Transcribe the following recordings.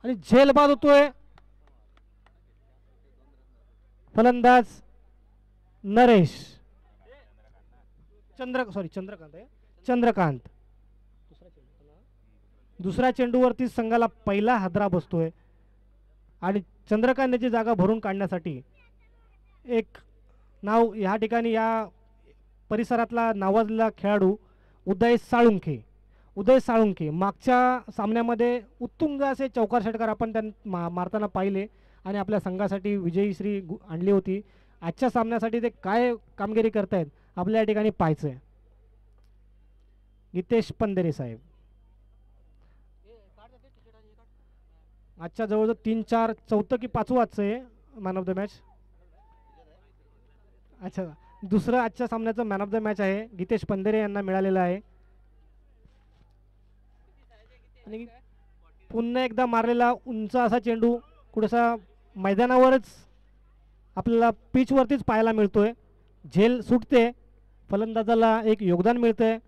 आणि झेलबाद होतोय फलंदाज नरेश चंद्रकांत आहे चंद्रकांत. दुसऱ्या चेंडूवरती संघाला पहिला हादरा बसतोय आणि चंद्रकांत याची जागा भरून काढण्यासाठी एक नाव ह्या ठिकाणी या परिसरातला नावाजलेला खेळाडू उदय साळुंखे मागच्या सामन्यामध्ये उत्तुंग असे चौकार षटकार आपण त्यांना मारताना पाहिले आणि आपल्या संघासाठी विजयी श्री आणली होती. आजच्या सामन्यासाठी ते काय कामगिरी करतायत आपल्या या ठिकाणी पाहायचं आहे. नितेश पंधेरे साहेब आजच्या जवळजवळ 3-4 चौथं की पाचवं आजचं आहे मॅन ऑफ द मॅच. अच्छा दुसरं आजच्या सामन्याचं मॅन ऑफ द मॅच आहे गीतेश पंधेरे यांना मिळालेलं आहे. आणि पुन्हा एकदा मारलेला उंच असा चेंडू कुठेसा मैदानावरच आपल्याला पिचवरतीच पाहायला मिळतोय. झेल सुटते फलंदाजाला एक योगदान मिळतंय.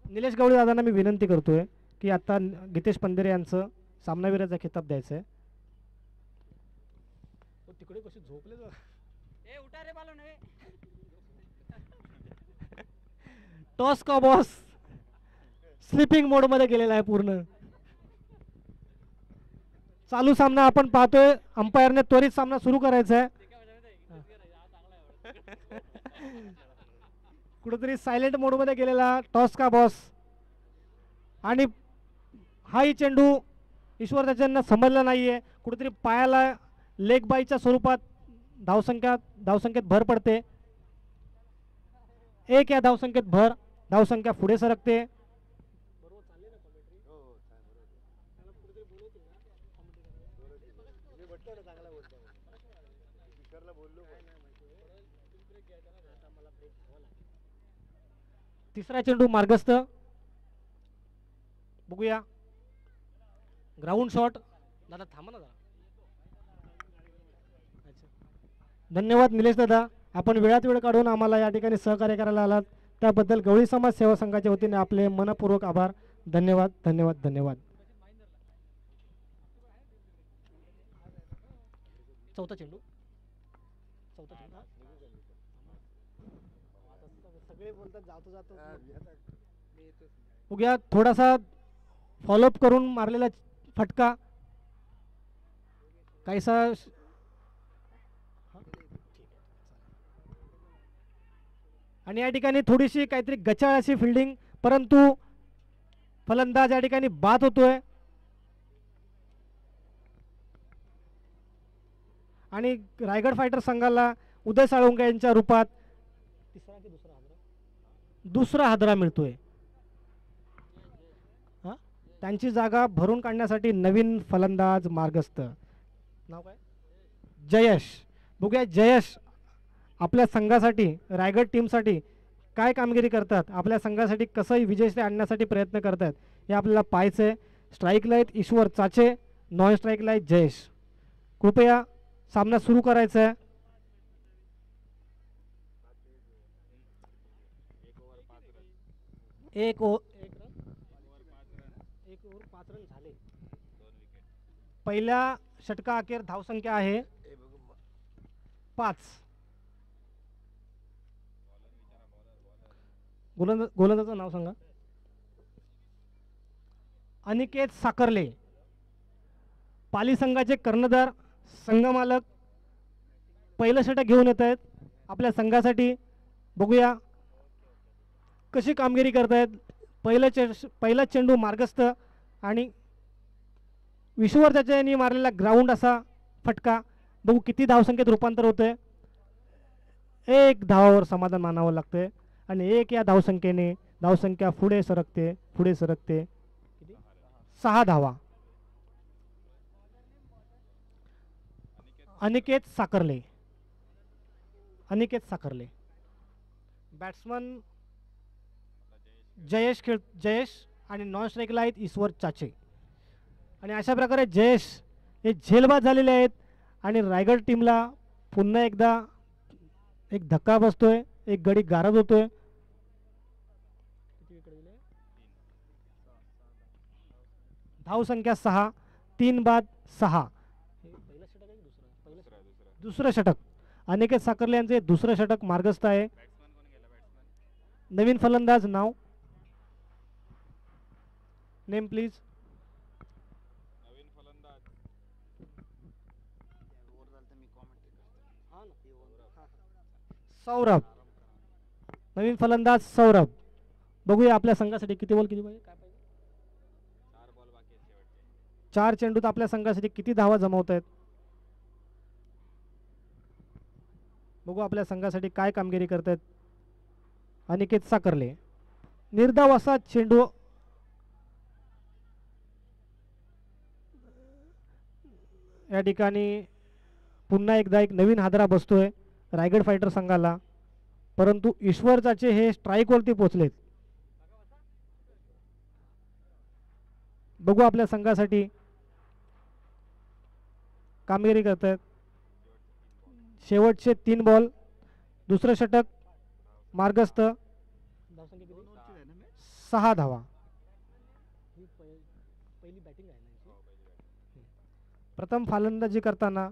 निलेश गवळी दादांना मी विनंती करतोय की आता गीतेश पंधेरे यांचं सामनावीराचा खिताब द्यायचा आहे. तिकडे कशी झोपले टॉस का बॉस स्लीपिंग मोड मध्ये गेलेला आहे पूर्ण. चालू सामना आपण पाहतोय अंपायरने त्वरित सामना सुरू करायचा आहे. कुठेतरी सायलेंट मोड मध्ये गेलेला टॉस का बॉस आणि हाही चेंडू ईश्वर त्याच्यांना समजला नाहीये. कुठेतरी पायाला लेग बायच्या स्वरूपात धावसंख्येत भर पडते. एक या धावसंख्येत भर धावसंख्या पुढे सरकते. तिसरा चेंडू मार्गस्थ बघूया ग्राउंड शॉट. दादा थांबा ना दादा. धन्यवाद निलेश दादा आपण वेळात वेळ काढून आम्हाला या ठिकाणी सहकार्य करायला आलात त्याबद्दल गवळी समाज सेवा संघाच्या वतीने आपले मनपूर्वक आभार. धन्यवाद धन्यवाद धन्यवाद. चौथा चेंडू सगळे बोलतात जातो जातो बघूया थोडासा फॉलोअप करून मारलेला फटका काहीसा आणि या ठिकाणी थोडीशी काहीतरी गचाळ अशी फिल्डिंग परंतु फलंदाज या ठिकाणी बाद होतोय आणि रायगड फायटर संघाला उदय साळुंखे यांच्या रूपात दुसरा हादरा मिळतोय. त्यांची जागा भरून काढण्यासाठी नवीन फलंदाज मार्गस्थ नाव काय जयेश. बघूया जयेश आपल्या संघासाठी रायगड टीमसाठी काय कामगिरी करतात आपल्या संघासाठी कसं विजयश्री आणण्यासाठी प्रयत्न करतात हे आपल्याला पाहायचं आहे. स्ट्राईकला आहेत ईश्वर चाचे नॉन स्ट्राईकला आहेत जयेश. कृपया सामना सुरू करायचा आहे. एक ओव्हर 5 रन झाले. पहिल्या षटका अखेर धावसंख्या आहे 5. गोलंदाजाचं नाव सांगा. अनिकेत साकर्ले पाली संघाचे कर्णधार संघमालक पहिलं षटक घेऊन येत आहेत आपल्या संघासाठी. बघूया कशी कामगिरी करतायत. पहिला चेंडू मार्गस्थ आणि विश्वर त्याच्यानी मारलेला ग्राउंड असा फटका. बघू किती धावसंख्येत रूपांतर होतंय. 1 धावावर समाधान मानावं लागतंय आणि 1 या धावसंख्येने धावसंख्या पुढे सरकते 6 धावा. अनिकेत साकर्ले बॅट्समन जयेश आणि नॉन स्ट्राईकला आहेत ईश्वर चाचे. आणि अशा प्रकारे जयेश हे झेलबाद झालेले आहेत आणि रायगड टीमला पुन्हा एकदा एक धक्का बसतोय एक गडी गारद होतोय. धावसंख्या 6, 3 बाद 6. दुसरं षटक अनिकेत साकर्ले यांचे दुसरं षटक मार्गस्थ आहे. नवीन फलंदाज नाव नेम प्लीज. सौरभ. नवीन फलंदाज सौरभ. बघूया आपल्या संघासाठी किती बॉल किती पाहिजे. 4 चेंडूत आपल्या संघासाठी किती धावा जमवत आहेत. बघू आपल्या संघासाठी काय कामगिरी करतायत अनिकेत साकर्ले. निर्धाव असा चेंडू या ठिकाणी पुन्हा एकदा एक नवीन हादरा बसतोय रायगड फायटर संघाला, परंतु ईश्वर चाचे हे स्ट्राईक वरती पोहोचलेत. बघू आपल्या संघासाठी कामगिरी करतायत. शेवटचे 3 बॉल. दुसरं षटक मार्गस्थ. 6 धावा. प्रथम फलंदाजी करताना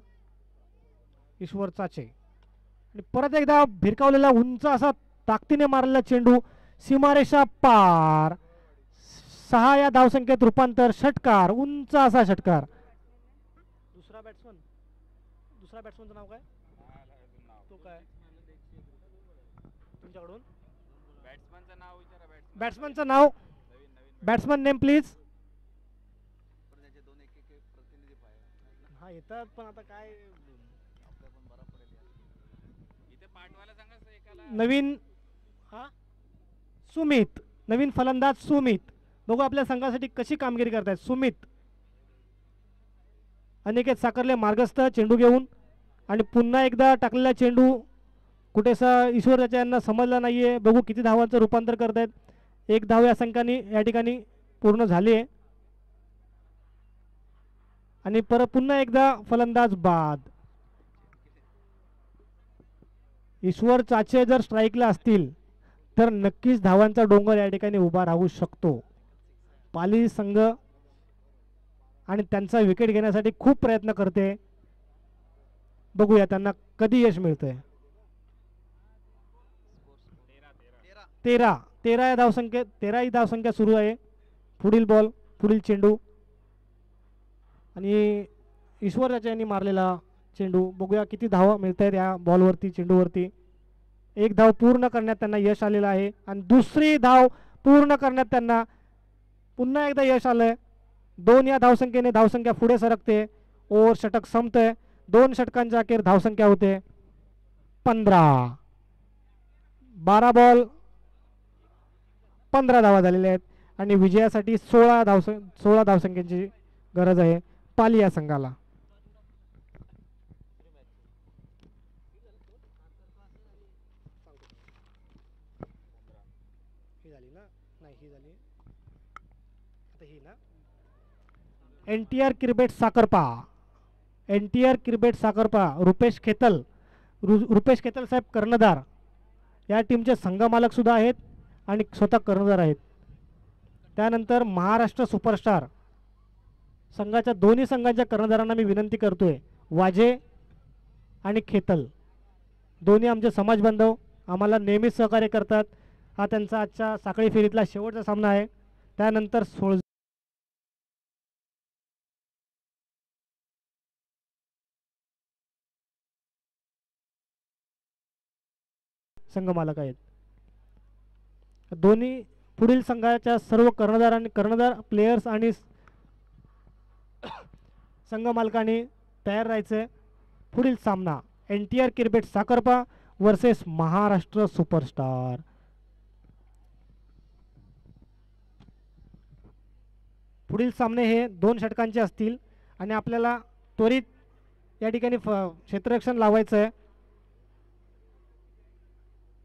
ईश्वर चाचे आणि परत एकदा भिरकावलेला उंच असा ताकदीने मारलेला चेंडू सीमारेषा पार. 6 या धावसंख्येत रूपांतर. षटकार, उंच असा षटकार. दुसरा बॅट्समनचं नाव काय. तो काय तुमच्याकडून बॅट्समनचं नाव. Batsman name please. हा येतात पण आता काय नवीन सुमित. नवीन फलंदाज सुमित. बघू आपल्या संघासाठी कशी कामगिरी करतायत सुमित. अनिकेत साकर्ले मार्गस्थ चेंडू घेऊन आणि पुन्हा एकदा टाकलेला चेंडू कुठेसा ईश्वर चाचे यांना समजला नाहीये. बघू किती धावांचं रूपांतर करतायत. 1 धाव या संघाने या ठिकाणी पूर्ण झाली आहे आणि परत पुन्हा एकदा फलंदाज बाद. ईश्वर चाचे जर स्ट्राईकला असतील तर नक्कीच धावांचा डोंगर या ठिकाणी उभा राहू शकतो. पाली संघ आणि त्यांचा विकेट घेण्यासाठी खूप प्रयत्न करते. बघूया त्यांना कधी यश मिळतंय. 13 या धावसंख्येत 13 ही धावसंख्या सुरू आहे. पुढील बॉल, पुढील चेंडू आणि ईश्वर चाचे यांनी मारलेला चेंडू. बघूया किती धावा मिळत आहेत या बॉलवरती, चेंडूवरती. 1 धाव पूर्ण करण्यात त्यांना यश आलेलं आहे आणि दुसरी धाव पूर्ण करण्यात त्यांना पुन्हा एकदा यश आलंय. 2 या धावसंख्येने धावसंख्या पुढे सरकते. ओव्हर षटक संपतंय. 2 षटकांच्या अखेर धावसंख्या होते 15. 12 बॉल 15 धावा झालेल्या आहेत आणि विजयासाठी 16 धावसंख्येची गरज आहे पाली या संघाला. एनटीआर क्रिकेट साकरपा रुपेश खेतल साहेब कर्णधार या टीमचे संघ मालक सुद्धा आहेत आणि स्वतः कर्णधार आहेत. त्यानंतर महाराष्ट्र सुपरस्टार संघाच्या दोन्ही संघांच्या कर्णधारांना मी विनंती करतोय, वाजे आणि खेतल दोन्ही आमचे समाज बांधव आम्हाला नेहमीच सहकार्य करतात. हा त्यांचा आजच्या साखळी फेरीतला शेवटचा सामना आहे. त्यानंतर संघ मालक आहेत. दोन्ही पुढील संघाच्या सर्व कर्णधार प्लेयर्स आणि संघ मालकांनी तयार राहायचे. पुढील सामना NTR cricket Sakarpa versus Maharashtra superstar. पुढील सामने हे 2 षटकांचे असतील आणि आपल्याला त्वरित या ठिकाणी क्षेत्ररक्षण लावायचं आहे.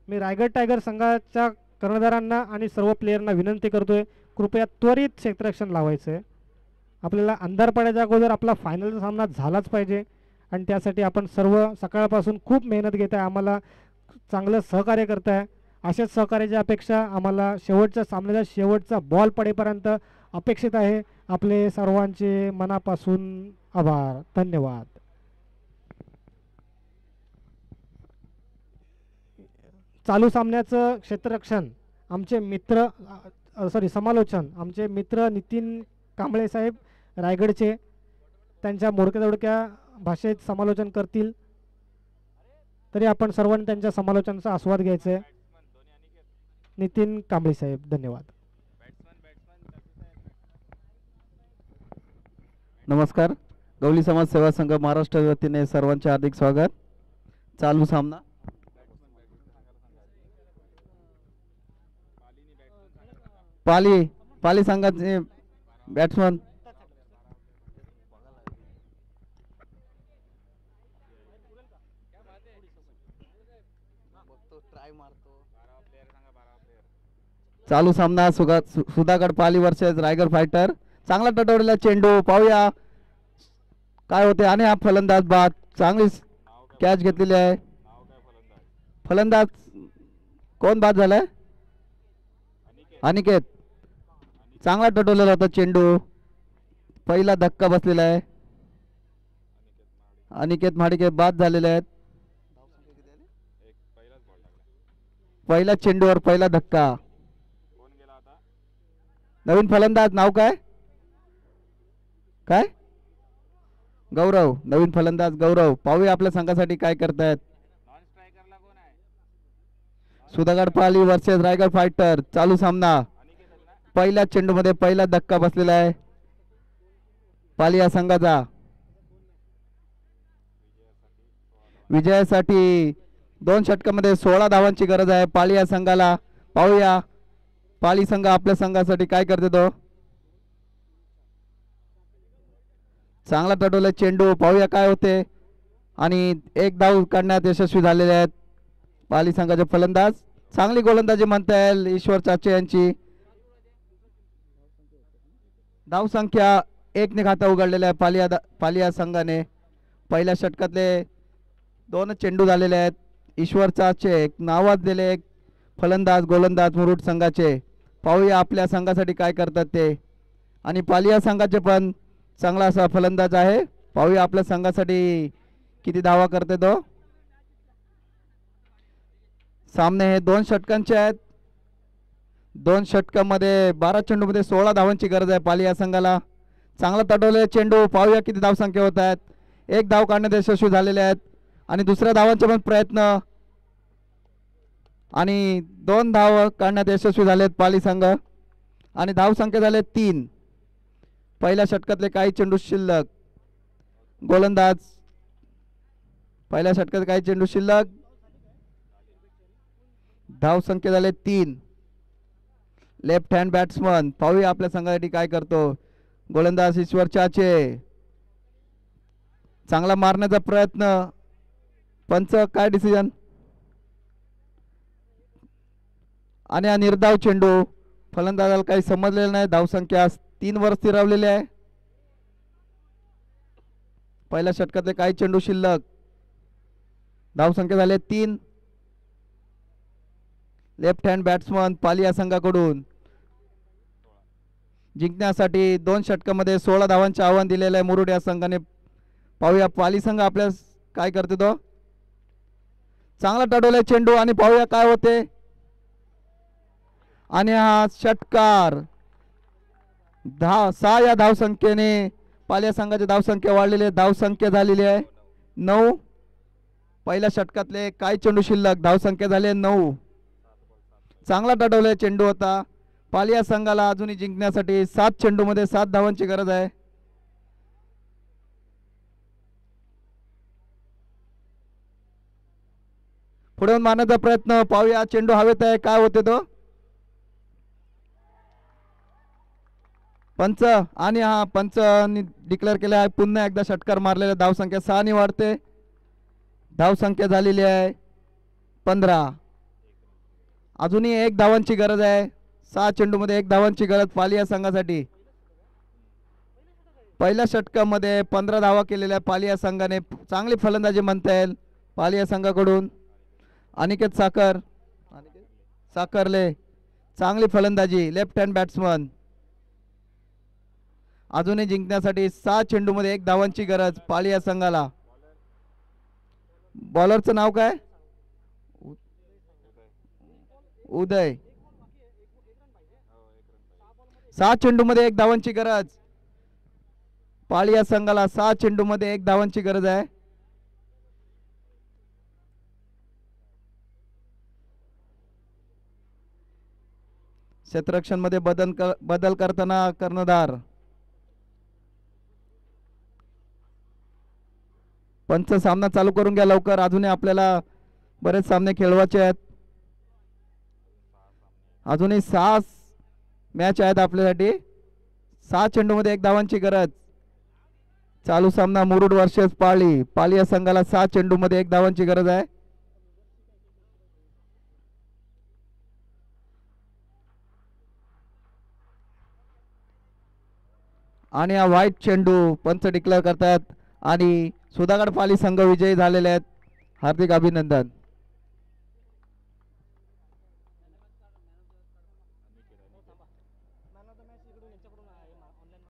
मी रायगड टायगर संघाच्या कर्णधारांना आणि सर्व प्लेयरना विनंती करतोय, कृपया त्वरित क्षेत्ररक्षण लावायचं आहे. आपल्याला अंधार पडायच्या अगोदर आपला फायनलचा सामना झालाच पाहिजे आणि त्यासाठी आपण सर्व सकाळपासून खूप मेहनत घेत आहे. आम्हाला चांगलं सहकार्य करताय. अशाच सहकार्याची अपेक्षा आम्हाला शेवटच्या सामन्याचा शेवटचा बॉल पडेपर्यंत अपेक्षित आहे. आपले सर्वांचे मनापासून आभार. धन्यवाद. चालू सामन्याचं क्षेत्ररक्षण आमचे मित्र समालोचन आमचे मित्र नितीन कांबळे साहेब रायगडचे त्यांच्या मोडक्या तोडक्या भाषेत समालोचन करतील. तरी आपण सर्वांनी त्यांच्या समालोचनाचा आस्वाद घ्यायचा आहे. नितीन कांबळे साहेब, धन्यवाद. नमस्कार. गवली समाज सेवा संघ महाराष्ट्र वतीने सर्वांचे हार्दिक स्वागत. चालू सामना पाली संघाचे बॅट्समन चालू सामना सुधागड पाली वर्सेस रायगड फायटर. चांगला टटवलेला चेंडू पाहूया काय होते. आणि हा फलंदाज बाद, चांगली कॅच घेतलेली आहे. फलंदाज कोण बाद झालाय? अनिकेत. चांगला टटवलेला होता चेंडू, पहिला धक्का बसलेला आहे. अनिकेत महाडिके बाद झालेले आहेत. पहिल्या चेंडूवर पहिला धक्का. नवीन फलंदाज नाव काय? काय? गौरव. नवीन फलंदाज गौरव. पाहूया आपल्या संघासाठी काय करतायत. Sudhagad Pali versus Raigad fighter. चालू सामना पहिल्या चेंडू मध्ये पहिला धक्का बसलेला आहे पाली या संघाचा. विजयासाठी 2 षटकामध्ये 16 धावांची गरज आहे पाली या संघाला. पाहूया पाली संघ आपल्या संघासाठी काय करते तो. चांगला टटवला चेंडू, पाहूया काय होते. आणि 1 धाव काढण्यात यशस्वी झालेले आहेत पाली संघाचे फलंदाज. चांगली गोलंदाजी म्हणता येईल ईश्वर चाचे यांची. धाव संख्या 1 ने खाता उघडलेला आहे पाली या संघाने. पहिल्या षटकातले 2 चेंडू झालेले आहेत. ईश्वर चाचे नावाजलेले एक फलंदाज गोलंदाज मुरुड संघाचे. पाहूया आपल्या संघासाठी काय करतात ते. आणि पाली या संघाचे पण चांगला असा फलंदाज आहे. पाहूया आपल्या संघासाठी किती धावा करते तो. सामने हे 2 षटकांचे आहेत. 2 षटकामध्ये 12 चेंडूमध्ये 16 धावांची गरज आहे पाली या संघाला. चांगला तटवलेला चेंडू, पाहूया किती धावसंख्या होत आहेत. 1 धाव काढण्यात यशस्वी झालेले आहेत. आणि दुसऱ्या धावांचे पण प्रयत्न आणि 2 धाव काढण्यात यशस्वी झालेत पाली संघ. आणि धावसंख्या झाले 3. पहिल्या षटकातले काही चेंडू शिल्लक. गोलंदाज पहिल्या षटकात काही चेंडू शिल्लक. धावसंख्या झाले 3. Left hand batsman. पाहूया आपल्या संघासाठी काय करतो. गोलंदाज ईश्वर चाचे. चांगला मारण्याचा प्रयत्न. पंच काय डिसिजन. आणि हा निर्धाव चेंडू. फलंदाजाला काही समजलेलं नाही. धावसंख्या 3 वर स्थिरावलेली आहे. पहिल्या षटकातले काही चेंडू शिल्लक. धावसंख्या झाले 3. लेफ्ट हँड बॅट्समन पाली या संघाकडून जिंकण्यासाठी 2 षटकामध्ये 16 धावांचे आव्हान दिलेले आहे मुरुड या संघाने. पाहूया पाली संघ आपल्या काय करते तो. चांगला टटवला चेंडू आणि पाहूया काय होते. आणि हा षटकार 6 या धावसंख्येने पाली या संघाची धावसंख्या वाढलेली आहे. धावसंख्या झालेली आहे 9. पहिल्या षटकातले काय चेंडू शिल्लक. धावसंख्या झाली 9. चांगला टटवलेला चेंडू होता. पाली या संघाला अजूनही जिंकण्यासाठी 7 चेंडूमध्ये 7 धावांची गरज आहे. पुढे मारण्याचा प्रयत्न. पाहूया चेंडू हवेत आहे काय होते तो. पंच. आणि हा पंचांनी डिक्लेअर केला आहे पुन्हा एकदा षटकार मारलेला. धावसंख्या 6 ने वाढते. धावसंख्या झालेली आहे 15. अजूनही 1 धावांची गरज आहे. 6 चेंडूमध्ये 1 धावांची गरज पाली या संघासाठी. पहिल्या षटकामध्ये 15 धावा केलेल्या पाली या संघाने. चांगली फलंदाजी म्हणता येईल पाली या संघाकडून. अनिकेत साखरले चांगली फलंदाजी. Left hand batsman. अजूनही जिंकण्यासाठी 6 चेंडूमध्ये 1 धावांची गरज पाली या संघाला. बॉलरचं नाव काय? उदय. 6 चेंडूमध्ये 1 धावांची गरज पाली या संघाला. 6 चेंडूमध्ये 1 धावांची गरज आहे. क्षेत्ररक्षण मध्ये बदल करताना कर्णधार. पंच सामना चालू करून घ्या लवकर. अजूनही आपल्याला बरेच सामने खेळवायचे आहेत. अजूनही 6 मॅच आहेत आपल्यासाठी. 6 चेंडूमध्ये 1 धावांची गरज. चालू सामना मुरुड वर्सेस पाली. पाली या संघाला 6 चेंडूमध्ये 1 धावांची गरज आहे. आणि हा व्हाईट चेंडू पंच डिक्लेअर करतात आणि सुधागड पाली संघ विजयी झालेले आहेत. हार्दिक अभिनंदन.